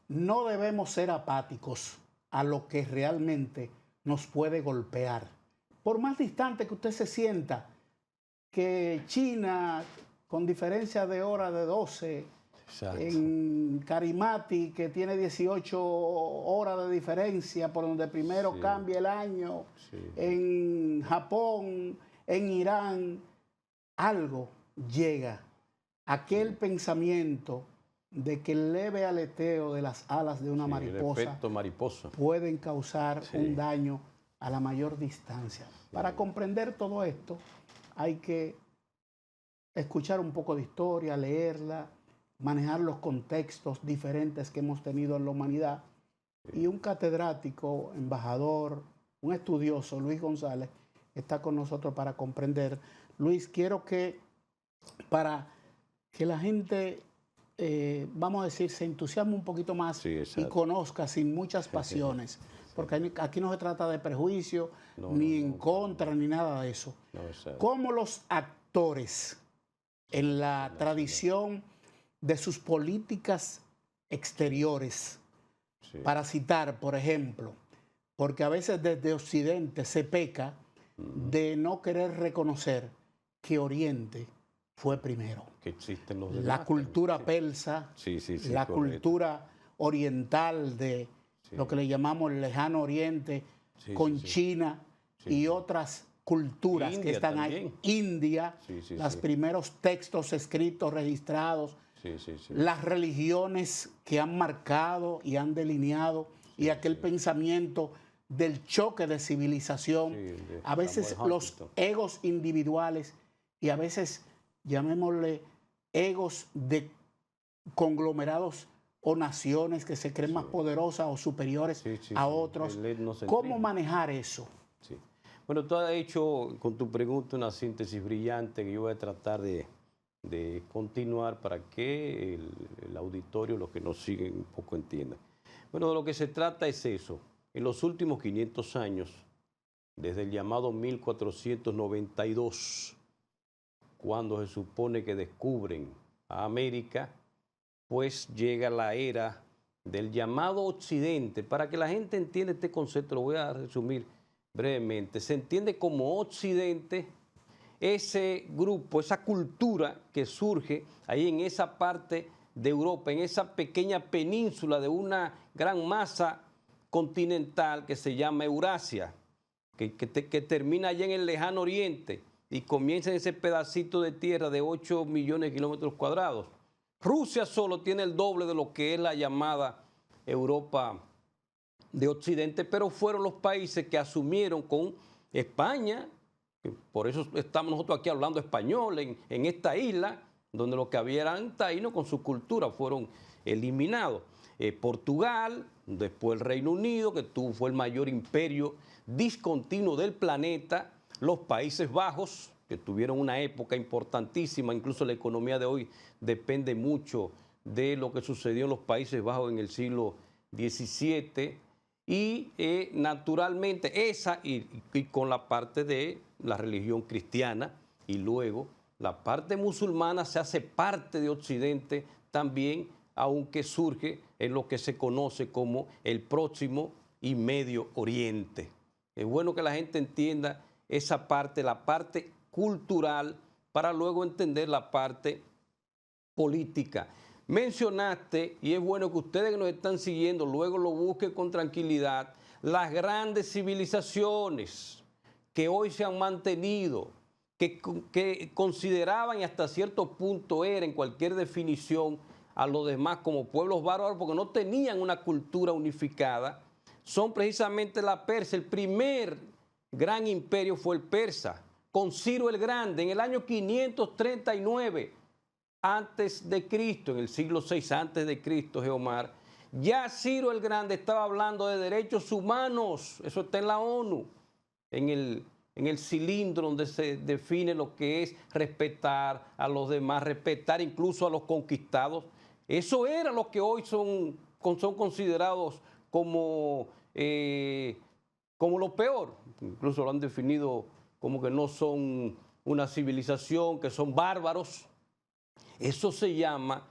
no debemos ser apáticos a lo que realmente nos puede golpear. Por más distante que usted se sienta, que China, con diferencia de hora de 12, Exacto. en Carimati, que tiene 18 horas de diferencia, por donde primero Sí. cambia el año, Sí. en Japón, en Irán, algo llega. Aquel pensamiento de que el leve aleteo de las alas de una Sí, el mariposa efecto mariposa. pueden causar Sí. un daño a la mayor distancia. Para comprender todo esto hay que escuchar un poco de historia, leerla, manejar los contextos diferentes que hemos tenido en la humanidad. Y un catedrático, embajador, un estudioso, Luis González, está con nosotros para comprender. Luis, quiero que para que la gente, vamos a decir, se entusiasme un poquito más Sí, y exacto. conozca sin muchas pasiones, porque aquí no se trata de prejuicio, No, ni no, en no, contra, ni nada de eso. No, exacto. Cómo los actores, en la tradición de sus políticas exteriores, Sí. para citar, por ejemplo, porque a veces desde Occidente se peca de no querer reconocer que Oriente fue primero. Que existen los demás. La cultura también. persa, Sí, sí, sí, la correcto. cultura oriental de lo que le llamamos el lejano Oriente, Sí, con sí, sí. China Sí, y sí. otras culturas que India están ahí. también. India, Sí, sí, los sí. primeros textos escritos, registrados, Sí, sí, sí. las religiones que han marcado y han delineado, y aquel sí. pensamiento del choque de civilización, Sí, de a veces Samuel los Huntington. egos individuales y a veces, llamémosle, egos de conglomerados o naciones que se creen más poderosas o superiores Sí, sí, a sí. otros. El etnocentrismo. ¿Cómo manejar eso? Sí. Bueno, tú has hecho con tu pregunta una síntesis brillante que yo voy a tratar de continuar para que el auditorio, los que nos siguen, un poco entiendan. Bueno, de lo que se trata es eso. En los últimos 500 años, desde el llamado 1492, cuando se supone que descubren a América, pues llega la era del llamado Occidente. Para que la gente entienda este concepto, lo voy a resumir brevemente. Se entiende como Occidente ese grupo, esa cultura que surge ahí en esa parte de Europa, en esa pequeña península de una gran masa continental que se llama Eurasia, que termina allá en el lejano oriente y comienza en ese pedacito de tierra de 8 millones de kilómetros cuadrados. Rusia solo tiene el doble de lo que es la llamada Europa de Occidente, pero fueron los países que asumieron con España, que por eso estamos nosotros aquí hablando español en esta isla, donde lo que había eran taínos con su cultura, fueron eliminados. Portugal, después el Reino Unido, que fue el mayor imperio discontinuo del planeta, los Países Bajos, que tuvieron una época importantísima, incluso la economía de hoy depende mucho de lo que sucedió en los Países Bajos en el siglo XVII, y naturalmente esa y con la parte de la religión cristiana, y luego la parte musulmana se hace parte de Occidente también, aunque surge en lo que se conoce como el Próximo y Medio Oriente. Es bueno que la gente entienda esa parte, la parte cultural, para luego entender la parte política. Mencionaste, y es bueno que ustedes que nos están siguiendo luego lo busquen con tranquilidad, las grandes civilizaciones que hoy se han mantenido, que consideraban y hasta cierto punto eran, en cualquier definición, a los demás como pueblos bárbaros porque no tenían una cultura unificada, son precisamente la Persia. El primer gran imperio fue el persa, con Ciro el Grande, en el año 539 antes de Cristo, en el siglo VI antes de Cristo, Geomar. Ya Ciro el Grande estaba hablando de derechos humanos, eso está en la ONU, en el cilindro donde se define lo que es respetar a los demás, respetar incluso a los conquistados. Eso era lo que hoy son considerados como lo peor. Incluso lo han definido como que no son una civilización, que son bárbaros. Eso se llama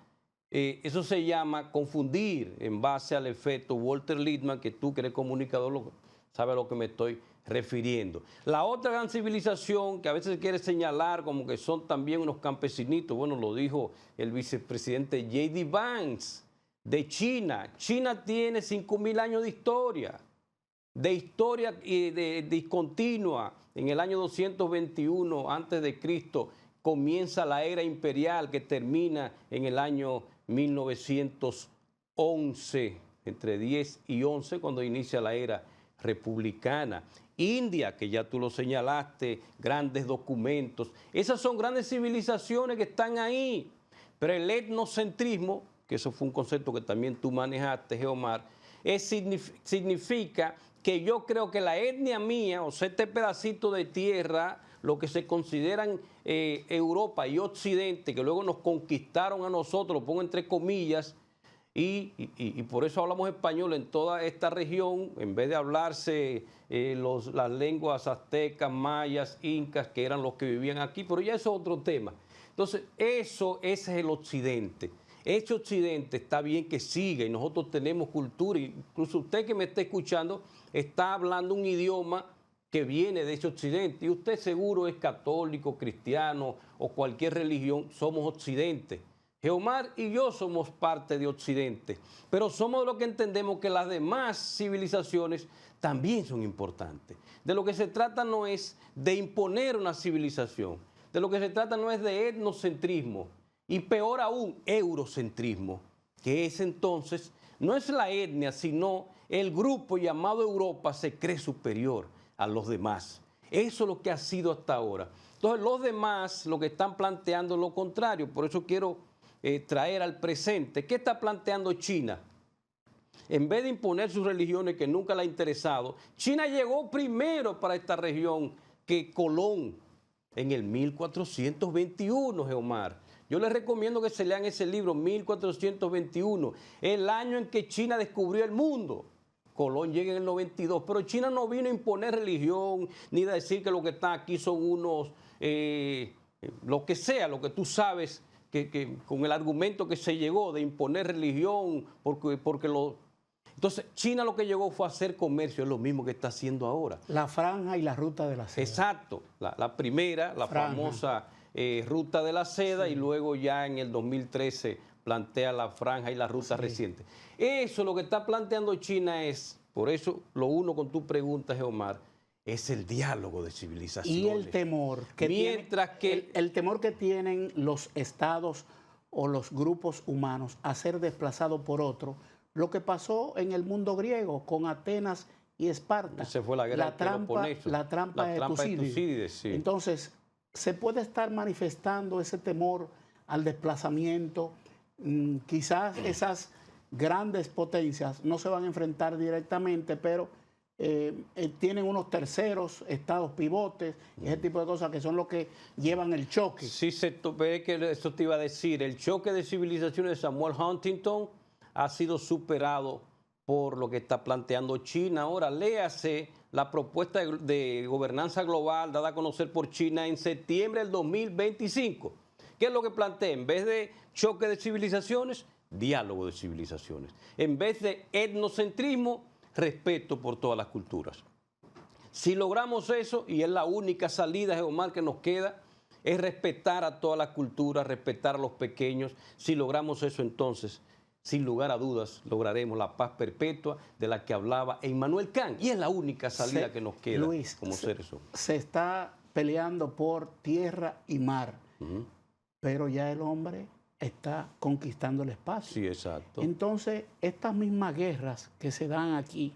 eso se llama confundir en base al efecto Walter Lippmann, que tú que eres comunicador sabes a lo que me estoy refiriendo. La otra gran civilización que a veces se quiere señalar como que son también unos campesinitos, bueno, lo dijo el vicepresidente J.D. Vance de China. China tiene 5.000 años de historia discontinua. En el año 221 a.C. comienza la era imperial que termina en el año 1911, entre 10 y 11, cuando inicia la era republicana. India, que ya tú lo señalaste, grandes documentos. Esas son grandes civilizaciones que están ahí. Pero el etnocentrismo, que eso fue un concepto que también tú manejaste, Geomar, significa que yo creo que la etnia mía, o sea, este pedacito de tierra, lo que se consideran Europa y Occidente, que luego nos conquistaron a nosotros, lo pongo entre comillas, y por eso hablamos español en toda esta región, en vez de hablarse las lenguas aztecas, mayas, incas, que eran los que vivían aquí, pero ya eso es otro tema. Entonces, ese es el Occidente. Ese Occidente está bien que siga y nosotros tenemos cultura, incluso usted que me está escuchando está hablando un idioma que viene de ese Occidente y usted seguro es católico, cristiano o cualquier religión, somos Occidente. Geomar y yo somos parte de Occidente, pero somos de lo que entendemos que las demás civilizaciones también son importantes. De lo que se trata no es de imponer una civilización, de lo que se trata no es de etnocentrismo y peor aún, eurocentrismo, que es entonces, no es la etnia, sino el grupo llamado Europa se cree superior a los demás. Eso es lo que ha sido hasta ahora. Entonces los demás lo que están planteando es lo contrario, por eso quiero traer al presente. ¿Qué está planteando China? En vez de imponer sus religiones que nunca le ha interesado, China llegó primero para esta región que Colón en el 1421, Geomar. Yo les recomiendo que se lean ese libro, 1421, el año en que China descubrió el mundo. Colón llega en el 92, pero China no vino a imponer religión, ni a decir que lo que están aquí son unos, lo que sea, lo que tú sabes, que con el argumento que se llegó de imponer religión, Entonces, China lo que llegó fue a hacer comercio, es lo mismo que está haciendo ahora. La franja y la ruta de la seda. Exacto, la primera, la famosa ruta de la seda, sí. Y luego ya en el 2013 plantea la franja y la ruta reciente. Eso lo que está planteando China es, por eso lo uno con tu pregunta, Geomar, es el diálogo de civilizaciones. Y el temor que el temor que tienen los estados o los grupos humanos a ser desplazados por otro, lo que pasó en el mundo griego con Atenas y Esparta. Esa fue la guerra la trampa de Tucídides. Sí. Entonces, se puede estar manifestando ese temor al desplazamiento. Quizás esas grandes potencias no se van a enfrentar directamente, pero tienen unos terceros estados pivotes, ese tipo de cosas que son los que llevan el choque. Sí, eso te iba a decir. El choque de civilizaciones de Samuel Huntington ha sido superado por lo que está planteando China. Ahora, léase la propuesta de gobernanza global dada a conocer por China en septiembre del 2025. ¿Qué es lo que plantea? En vez de choque de civilizaciones, diálogo de civilizaciones. En vez de etnocentrismo, respeto por todas las culturas. Si logramos eso, y es la única salida, Geomar, que nos queda, es respetar a todas las culturas, respetar a los pequeños. Si logramos eso, entonces, sin lugar a dudas, lograremos la paz perpetua de la que hablaba Immanuel Kant. Y es la única salida que nos queda, Luis, como seres humanos. Se está peleando por tierra y mar, pero ya el hombre está conquistando el espacio. Sí, exacto. Entonces, estas mismas guerras que se dan aquí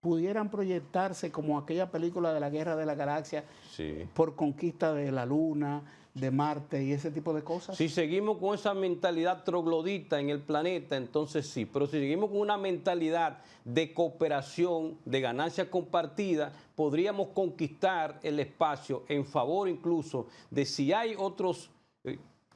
pudieran proyectarse como aquella película de la Guerra de la Galaxia, sí, por conquista de la Luna, de Marte y ese tipo de cosas. Si seguimos con esa mentalidad troglodita en el planeta, entonces sí, pero si seguimos con una mentalidad de cooperación, de ganancia compartida, podríamos conquistar el espacio en favor incluso de si hay otros,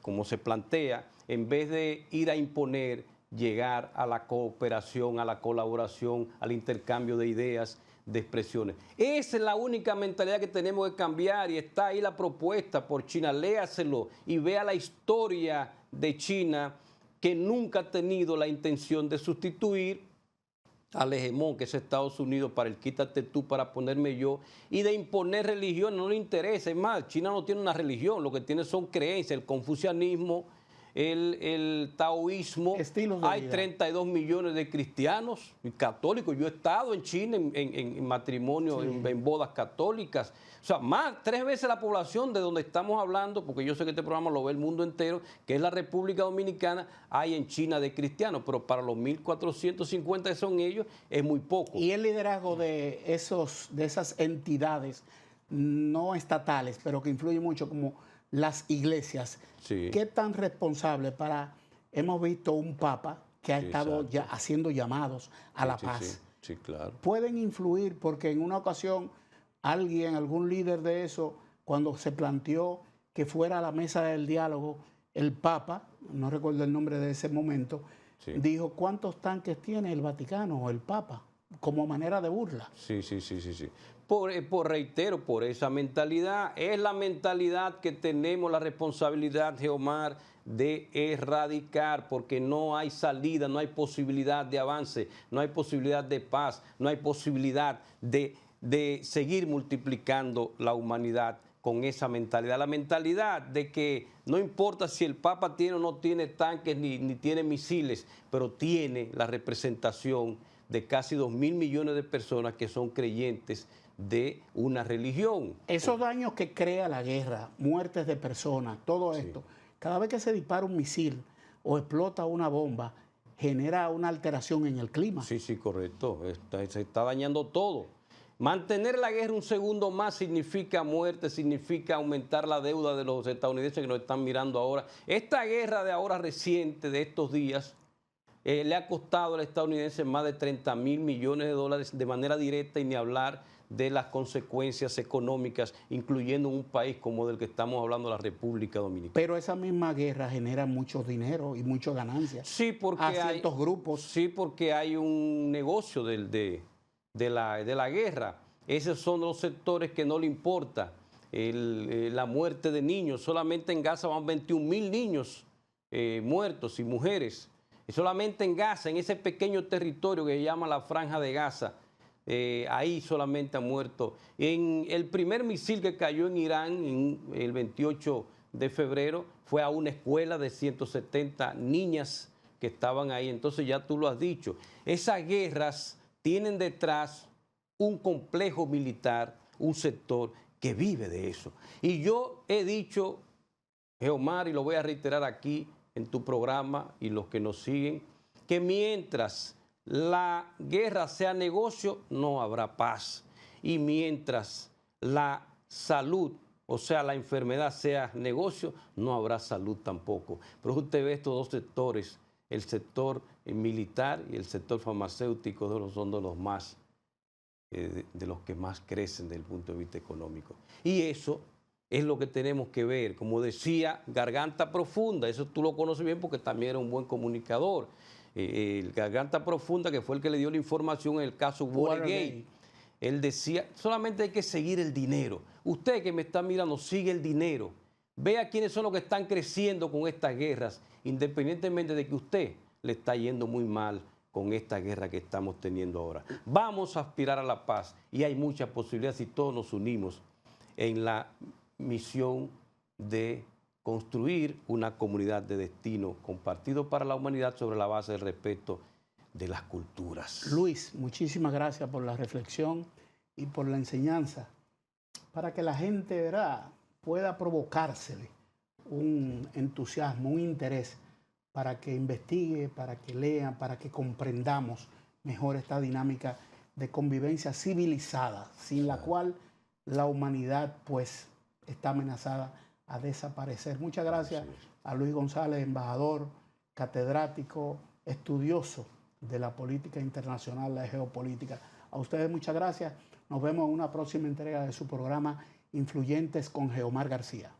como se plantea, en vez de ir a imponer, llegar a la cooperación, a la colaboración, al intercambio de ideas, de expresiones. Esa es la única mentalidad que tenemos que cambiar y está ahí la propuesta por China. Léaselo y vea la historia de China que nunca ha tenido la intención de sustituir al hegemón que es Estados Unidos para el quítate tú para ponerme yo y de imponer religión, no le interesa. Es más, China no tiene una religión, lo que tiene son creencias, el confucianismo, el taoísmo. Estilos de Hay vida. 32 millones de cristianos y católicos. Yo he estado en China en matrimonio, Sí. en bodas católicas. O sea, más, 3 veces la población de donde estamos hablando, porque yo sé que este programa lo ve el mundo entero, que es la República Dominicana, hay en China de cristianos, pero para los 1.450 que son ellos, es muy poco. Y el liderazgo de esas entidades no estatales, pero que influyen mucho, como las iglesias, Sí. ¿qué tan responsable hemos visto un papa que ha Sí, estado exacto. ya haciendo llamados a la Sí, paz? sí, sí, claro. Pueden influir porque en una ocasión algún líder de eso, cuando se planteó que fuera a la mesa del diálogo, el Papa, no recuerdo el nombre de ese momento, Sí. dijo, ¿cuántos tanques tiene el Vaticano o el Papa? Como manera de burla. Sí. Reitero, por esa mentalidad, es la mentalidad que tenemos la responsabilidad, Geomar, de erradicar, porque no hay salida, no hay posibilidad de avance, no hay posibilidad de paz, no hay posibilidad de seguir multiplicando la humanidad con esa mentalidad. La mentalidad de que no importa si el Papa tiene o no tiene tanques ni tiene misiles, pero tiene la representación de casi 2.000 millones de personas que son creyentes de una religión. Esos daños que crea la guerra, muertes de personas, todo esto, cada vez que se dispara un misil o explota una bomba, genera una alteración en el clima. Sí, correcto. Se está dañando todo. Mantener la guerra un segundo más significa muerte, significa aumentar la deuda de los estadounidenses que nos están mirando ahora. Esta guerra de ahora reciente, de estos días, le ha costado al estadounidense más de 30.000 millones de dólares de manera directa, y ni hablar de las consecuencias económicas, incluyendo un país como del que estamos hablando, la República Dominicana. Pero esa misma guerra genera mucho dinero y muchas ganancias Sí, porque a ciertos grupos. Sí, porque hay un negocio de la guerra. Esos son los sectores que no le importa la muerte de niños. Solamente en Gaza van 21.000 niños muertos y mujeres. Y solamente en Gaza, en ese pequeño territorio que se llama la Franja de Gaza, ahí solamente han muerto. En el primer misil que cayó en Irán el 28 de febrero fue a una escuela de 170 niñas que estaban ahí. Entonces ya tú lo has dicho. Esas guerras tienen detrás un complejo militar, un sector que vive de eso. Y yo he dicho, Geomar, y lo voy a reiterar aquí en tu programa y los que nos siguen, que mientras la guerra sea negocio, no habrá paz. Y mientras la salud, o sea, la enfermedad sea negocio, no habrá salud tampoco. Pero usted ve estos dos sectores, el sector militar y el sector farmacéutico, son de los más, de los que más crecen desde el punto de vista económico. Y eso es lo que tenemos que ver. Como decía, Garganta Profunda, eso tú lo conoces bien porque también era un buen comunicador. El Garganta Profunda, que fue el que le dio la información en el caso Watergate, él decía, solamente hay que seguir el dinero. Usted que me está mirando, sigue el dinero. Vea quiénes son los que están creciendo con estas guerras, independientemente de que usted le está yendo muy mal con esta guerra que estamos teniendo ahora. Vamos a aspirar a la paz y hay muchas posibilidades si todos nos unimos en la misión de construir una comunidad de destino compartido para la humanidad sobre la base del respeto de las culturas. Luis, muchísimas gracias por la reflexión y por la enseñanza, para que la gente, ¿verdad?, pueda provocársele un entusiasmo, un interés, para que investigue, para que lea, para que comprendamos mejor esta dinámica de convivencia civilizada, sin la cual la humanidad pues está amenazada a desaparecer. Muchas gracias a Luis González, embajador, catedrático, estudioso de la política internacional, la geopolítica. A ustedes muchas gracias. Nos vemos en una próxima entrega de su programa Influyentes con Geomar García.